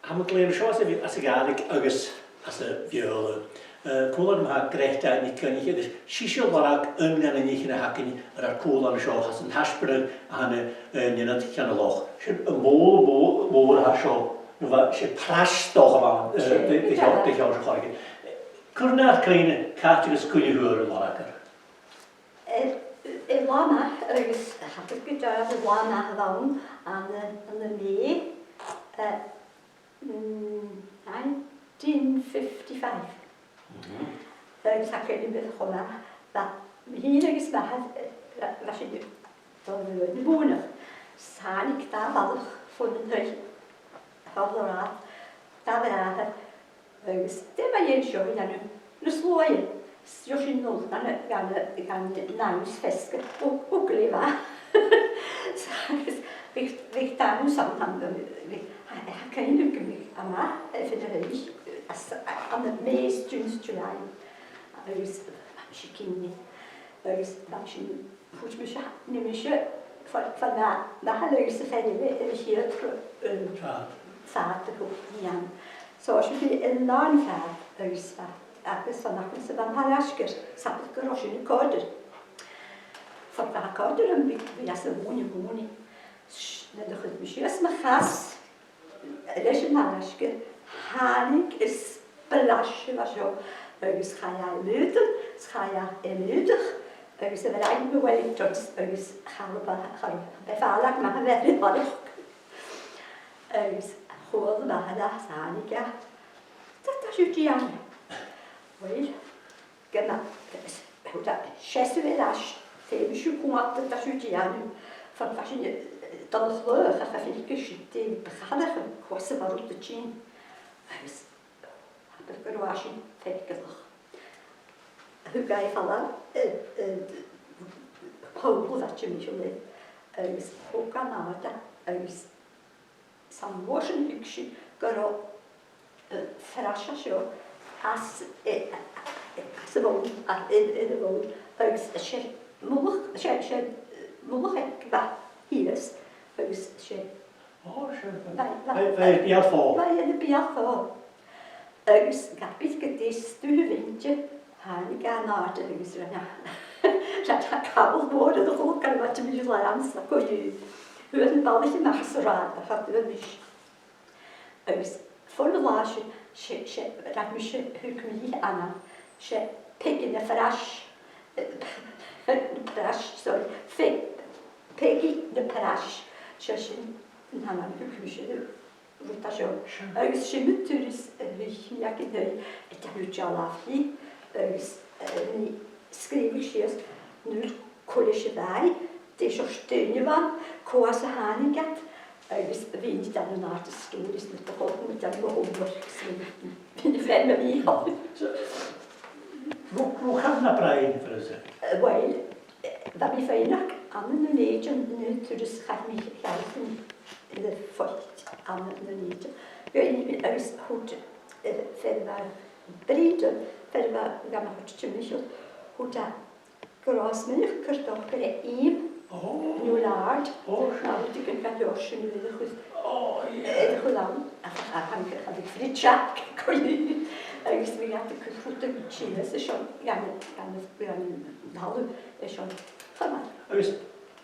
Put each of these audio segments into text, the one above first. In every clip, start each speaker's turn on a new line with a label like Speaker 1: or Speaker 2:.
Speaker 1: Ham gléir seo as a galig agus as a viola. Cúlan ha grechta ni cynnig ydych. Sisio warag yn gan yn eich yn y hacyn ar cúlan seo has yn hasbryd a hana nynad chan y loch. Sy'n y môl ha seo. Sy'n pras doch am dy llaw sy'n chorgyn. Cwrna'r cryn categos cwni hwyr yn waragr?
Speaker 2: Y lana, ys hapus gyda y lana hyfawn yn y mi 1955. Ys hacen i bydd hwnna. Mi hyn agos mahad, felly dwi'n yn bwynach. Sa'n i gyda falwch ffwn yn hwy. Hofl o'r rad. Da fe rad. Ys dim a ien sio hyn anw. Nys lwy. Jo sy'n nôl gan naws ffesg o glefa. Fe dan nhw'n sam am ddim. Hacen nhw'n gymryd yma, ffyd yr eich. Am y mes Junes July. Ys si cynni. Ys sy'n hwt mi eisiau. Nym eisiau. Fan na hal ys y ffenni. Ys eisiau ffad y hwt ian. So sy'n fi yn lan ffad. Ys ffad. Agus van nacht is van haar asker, zat ik er als in de kouder. Van de kouder en wie as een woning. Net de goed misschien maar gas. Les in haar asker. Hanik is belasje was zo. Agus ga ja leuter, ga ja eludig. Agus er eigen beweging tot agus gaan bevallig maar weer wat. Agus hoorde maar dat hanik ja. Dat is het ja. Wel, gyda, sies y fe ddall, ddim eisiau gwmad y dall wedi anw. Fan fasyn, dal y llwch a chafyn i gysig dim bychadach yn cwas y farwyd y tîn. Agus, habyr gyda wasyn, fed gydwch. Hwga i ffala, hwbl ddach yn eisiau le. Agus, hwga nada, agus, sam wasyn hwgsyn gyda ffrasio sio. As y fôn, yn y fôn, agus mwlwch gyda hires, agus
Speaker 1: O, siwr. Fe'r biad ffo?
Speaker 2: Fe'r biad ffo. Agus gabith gydys, dwi'n fynd, han i gan nod, agus rhaid a cabl bod yn ddol gan wat yn mynd i'r lans, ac oedd hwyr yn balwyd yn mas o rad, a chad yn mis. Agus ffôn y las, rhaid mi eisiau hwgwni anna, eisiau pegin y ffrash, pegi y parash, eisiau yn hana hwgwni eisiau rwta sio. Agus eisiau mwtwrys rwych mi ac yn hwy, ydych hwyd jalaf hi, agus ni sgrif eisiau, nhw'n cwle eisiau ddau, de eisiau stynnu fan, coas y hanigat, agus fi'n di dan yn art y storis med på hånden, dan var homework, så fi'n ffred med fi.
Speaker 1: Hvor hamna brain för oss?
Speaker 2: Wel, da mi feinak, annan yn eidjan, nu tydus chad mi hjálpun, eller folk, annan yn eidjan. Fi'n agus hwt, fer var briden, fer var gamla hwt tjummichol, hwt a grasmynnych, kyrtokkar im, nu lard, nou die kan gaan josje nu weer goed. De gedaan, afhankelijk van de frietjak, kon je. Ergens weer gaat de grote chile, is schon, gaan de halve, is schon, ga maar.
Speaker 1: Ergens,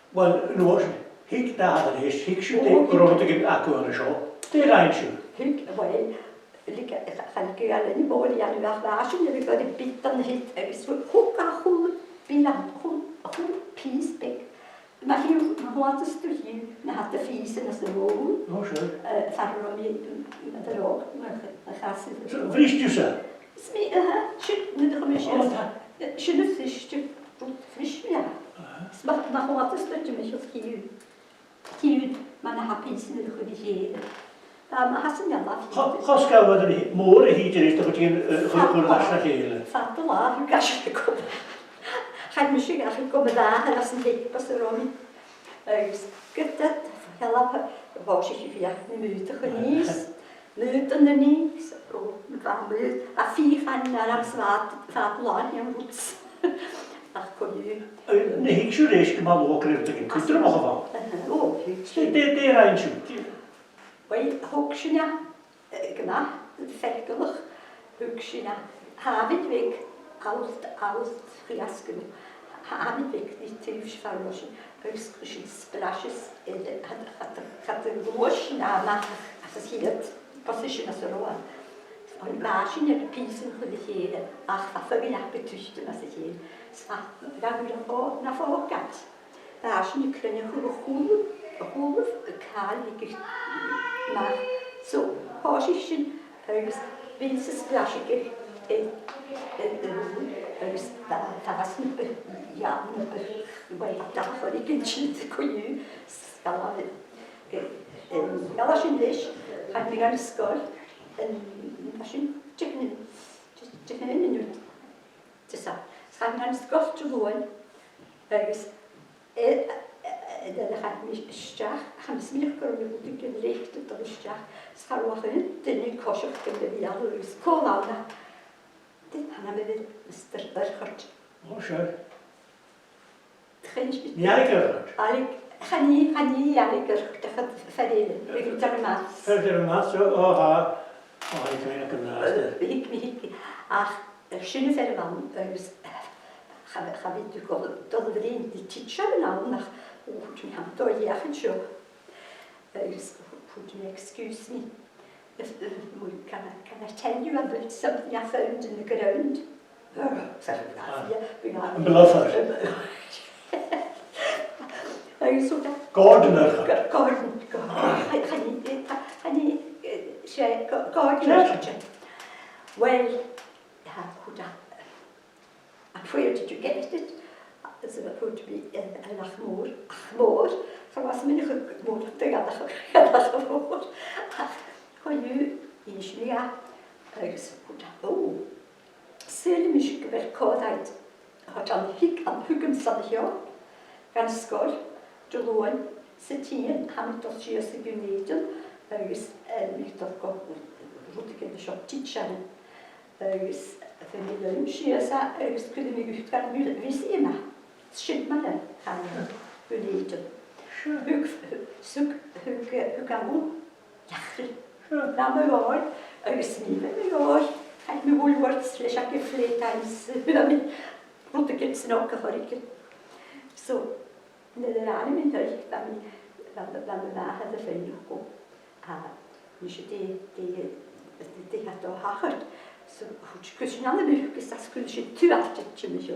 Speaker 1: wel, nu was hik daar is, hik shoot, de rond ik accu aan de show, de rijntje.
Speaker 2: Hik, wel, ga ik je alleen boven, ja nu weg waasje, nu heb ik de bit dan hit, ergens hoe kan goed, binnen, goed, piesbek. Maar hier, wat is er hier? Dan had de vies en dat is de woon.
Speaker 1: Oh, zo.
Speaker 2: Verder om je met de rook, maar dan gaat ze er.
Speaker 1: Vriest je ze?
Speaker 2: Smee, shit, nu de gemisjes. Shit, nu is het fris, ja. Maar wat is er te mij of hier? Hier, maar dan heb je iets nu gedigeren. Maar had ze niet laten.
Speaker 1: Ga schouwen wat er moren hier is, dat je een goede last gaat helen.
Speaker 2: Vat te laat, hoe kan je komen? Ga ik misschien eigenlijk komen dagen als een hek pas erom. Gyda, help, was ik via een minuut geniet. Minuut en de niets. Van minuut. A 4 gaan naar het water in roets. Ach, kon je.
Speaker 1: Nee, ik zou eens maar ook even te kunnen nog van.
Speaker 2: Oh, ik
Speaker 1: De rijntje.
Speaker 2: Wel, hoekje ja. gemacht, fertig, höchstens haben weg, alles Fiasken, haben weg, die tiefst verloschen, höchstens Blasches, hat der Groschen nach, also hier, was ist das so? Und wahrscheinlich Piesen von der Jede, ach, was will ich betüchten, was ich hier. Es war wieder nach vorgegangen. Wahrscheinlich können ich Ruf, kahlig nach so Horschischen, winzes Flaschige, da was ja, weil da war ich entschieden, konju, ja, wahrscheinlich hat mir ganz gut. Misschien tegen een minuut. Dus dat. Het gaat naar het kort gewoon. Dus dat gaat niet sterk. Gaan ze meer kunnen doen. Ik leeg dat er sterk. Het gaat wel in. De nu kosher kunnen we al dus komen. Dit gaan we weer Mr. Burgert.
Speaker 1: Oh, schön.
Speaker 2: Geen spijt.
Speaker 1: Ja, ik heb het.
Speaker 2: Ga niet, ja, ik heb het verdelen. Ik heb het maar.
Speaker 1: Verder maar zo, oh, ik weet het niet.
Speaker 2: Ik. Ach, schöne Verwandten. Gaan we natuurlijk tot de vrienden die teacher nou nog. We gaan door je eigen show. Would you excuse me? Can I tell you about something I found in the ground?
Speaker 1: Een bluffer. Gardener.
Speaker 2: Gardener. Well, and where did you get it? So it would be in Achmore. So was me nog mooi te gaan Achmore. Kan je eens meer oh, Selmisch gewerkt had aan Huggen van ja, ganz school, de loon, zitien, gaan we tot juist gemeten, ik dat kan, roet ik in de shop teacheren, van de lunch, ja, kunnen we goed gaan wist immer, schint maar gaan gemeten. Hug aan hoe, ja, nou maar hoor, niet meer hoor. Ik me wohl wordt slecht gefleet tijdens roet ik het snel gehoriken. Zo, de rare min thuis dan we waren de vrienden gekomen. Dus die had toch hard. Zo goed, kun je aan de muur, dus dat kun je tu achtertje me zo.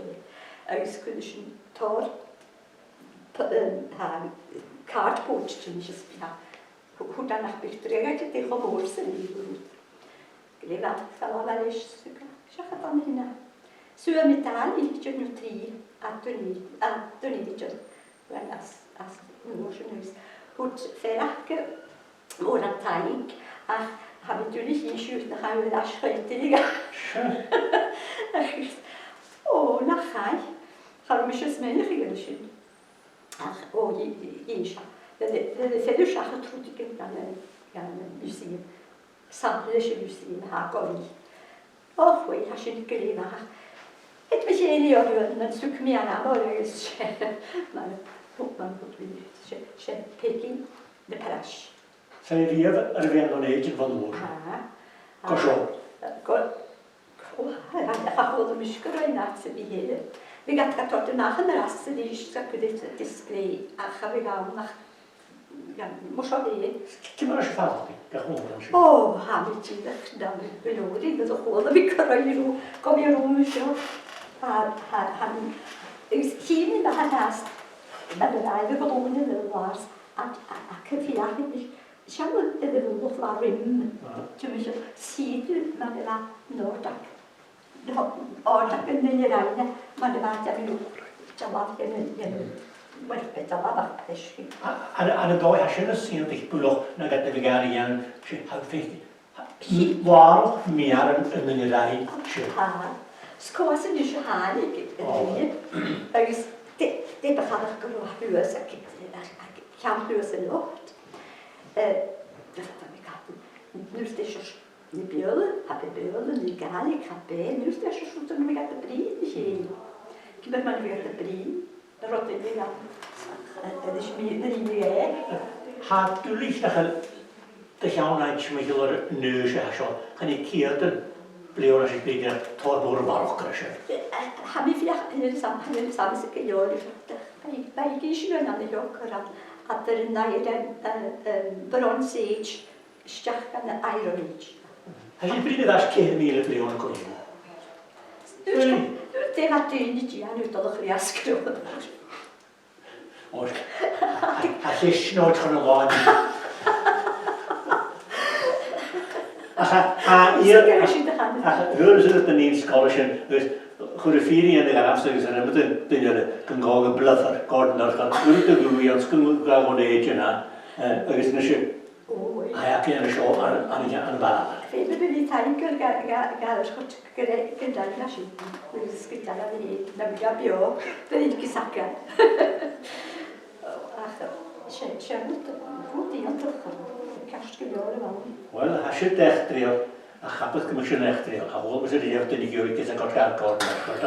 Speaker 2: Dus kun je tor kaartpootje me zo. Hoe dan nog betrekken tegen morsen niet. Leva salavaleš šacha tam hina. Syö mitään ihtiön jutri attonitjon. When as emotionals. Hut ferahke oder taik. Ach, habe natürlich nicht schücht nach einem Laschreitiger. Oh, nachher. Habe mich das Männliche geschrieben. Ach, oh, die Fellschache tut ich gerne Museum. Samtlige museum har gått i. Och, jag har inte glemt. Ett med tjejer jag gör, men så kommer jag när jag är man Peking, de Parash.
Speaker 1: Zijn jullie er nog eentje van de woorden? Kasho.
Speaker 2: Jag har både mycket och natt i hela. Vi kan ta det nach en rasse, det är så att det display. Jag vill ha nach. Ja, moest al die.
Speaker 1: Ik heb maar eens vader. Ja, gewoon een
Speaker 2: oh, hametje, dat beloofde ik. Dat is gewoon dat ik kom je rond zo. Hier in de haast, met de rijden van onder de waars, ik heb hier eigenlijk, ik heb het nog maar rim. Tenminste, zie je, maar de laat Noordak. De oordak in de rijden, maar de waard heb je nog. Jawab in wel, het is wel echt.
Speaker 1: En de dag als je het ziet, ik bedoel, dan gaat de vegan je houdt waarom meer in de rij?
Speaker 2: Skoasen is je haar niet. Dus dit begrijp ik nog huis. Ik ga huis in lucht. Nu is het de beelden, heb je beelden, die gaan ik heb bij. Nu is het zo dat we gaan de brieven. Ik ben maar weer de brief. Dat wordt in de het is meer.
Speaker 1: Had u licht dat je de llawn eich mae gyda'r nys a sio. Can i ciad yn blewn as i beidio tor mor farwch gyda sio.
Speaker 2: Hami fiach yn sam sy'n gyda'r Bai gysio yn anna yw'r cyrraedd. A dyr yna i'r Bronze Age, stiach gan y Iron Age.
Speaker 1: Has i bryd ddall 100,000 blewn yn gwneud?
Speaker 2: Dim a dyn i ti a nhw'n dod o'ch chi asgryw.
Speaker 1: Oes, a llisnod chwn y loen. A hwyr sydd ydyn ni'n scholarship, chwyr y ffiri yn y garafstag sy'n ymwyd dyn yn gog y blyffer, Gordon o'r gael gwrdd y gwy ond sgwng gael o'n age yna, agos yn ysio, a ac yn ysio yn y bala.
Speaker 2: Fe bydd ni taig gael ysgwrt gyda'n nasi, wy'n sgwyddan am ni, na bydd a bio, bydd ni'n gysagan. Ach, siarad, fwyd i ond ddechrau, cast gyda'r yma.
Speaker 1: Wel, hasio dech drio, a chabod gymysio nech drio, a hwyl bys yr iaf dyn i gywyr gyda god gael Gordon o'r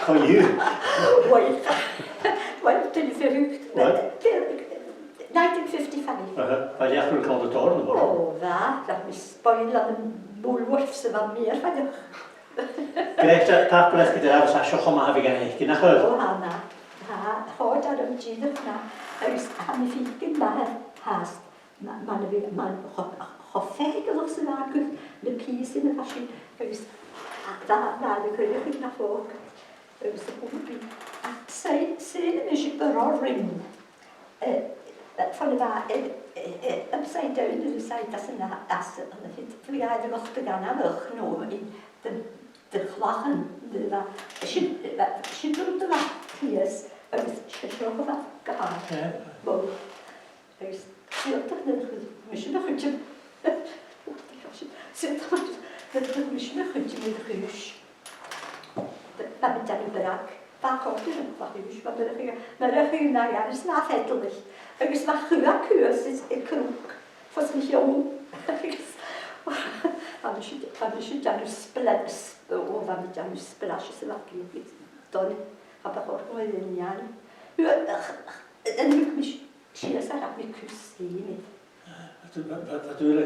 Speaker 1: coelio.
Speaker 2: Wel, dyn ni ffyrwyd. 1955.
Speaker 1: Fa'i eich rwy'n cael y tor yn fawr.
Speaker 2: O, dda. Mi spoil am Woolworths yma mir, fadwch.
Speaker 1: Grech, taples gyda'r afs asio choma hafi gan eich gyda chyr.
Speaker 2: O, hana. Ha, hod ar ymgyd yna. Ys, ham i ffigyn ma has. Ma'n hoffeg ydych sy'n agwyd. Y pys yn y fasi. Ys, dda, y gwydych chi'n na ffog. Ys, y bwyd fi. A sy'n yn eisiau byror ring. Fan yma, upside down yn y saith as yna, as yna hyd. Fi gael y goch dy gan am ych nhw, dychlach yn dda. Sy'n drwg dy fa, Piers, ys, sy'n o fa, gahar. Bwyd. Ys, sy'n ddech nid, mysyn o'ch ydym. Sy'n ddech mysyn o'ch ydym i'r chwys. Fa mynd ar y byrag. Fa cofdyn yn fa chwys, mae'n rhaid yna iawn, ys na ffedlich. Agus mae chwya cwys y crwc, ffos mi llawn. A mi eisiau dan yw sblas, o fa mi dan yw sblas ys y fagu. Don, a bach o'r gwneud yn iawn. Yn yw'n mi sias ar ag mi cwys i mi.
Speaker 1: Dwi'n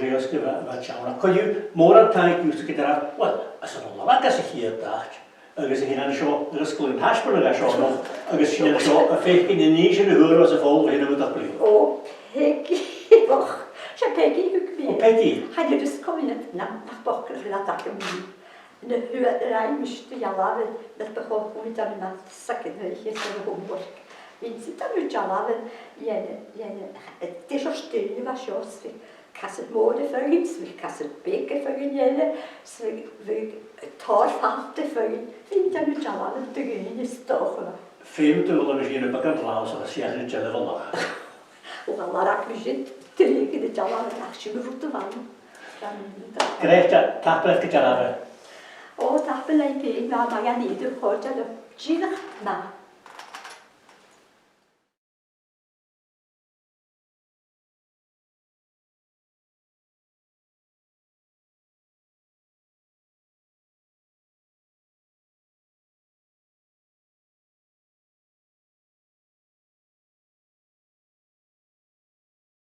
Speaker 1: reos gyda fa tiawn. Coelio, môr ar taig yw'n gyda'r af, wel, as yn ôl ag as y chi y dach. Agus hyn yn sio, yr ysgol yn hasbron ag asio, agus hyn yn sio, y ffeich gyn i ni sy'n y hwyr os y ffôl fe hyn yn ymwyd blio.
Speaker 2: O, Peggy, boch. Sia Peggy hwg fi.
Speaker 1: O, Peggy?
Speaker 2: Haid yw'r ysgol yn yna, bach boch gyda'r hynna dag yn mi. Yn y hwyr, yr ein mysdi ialaf, yn bach o hwyd ar yma, sacyn hwyr, ys yn y homework. Fi'n sydd ar hwyr ialaf yn, des o'r styn i fa sios fi. Kasset môr ffyrgyn, swych kasset big ffyrgyn jelle, swych tor falt ffyrgyn. Fi'n dan yw jalan yn dygyn i stoch yna.
Speaker 1: Ffim dwi'n yn ysgyn y bag yn laws o'r siach yn jelle fel yna.
Speaker 2: O gael ac mi sy'n drig yn y jalan yn achsio mi rwt y fan.
Speaker 1: Grech, taplet gyda'r afe?
Speaker 2: O, tapel ei pig, mae gan i dwi'n chod ar y gynach na.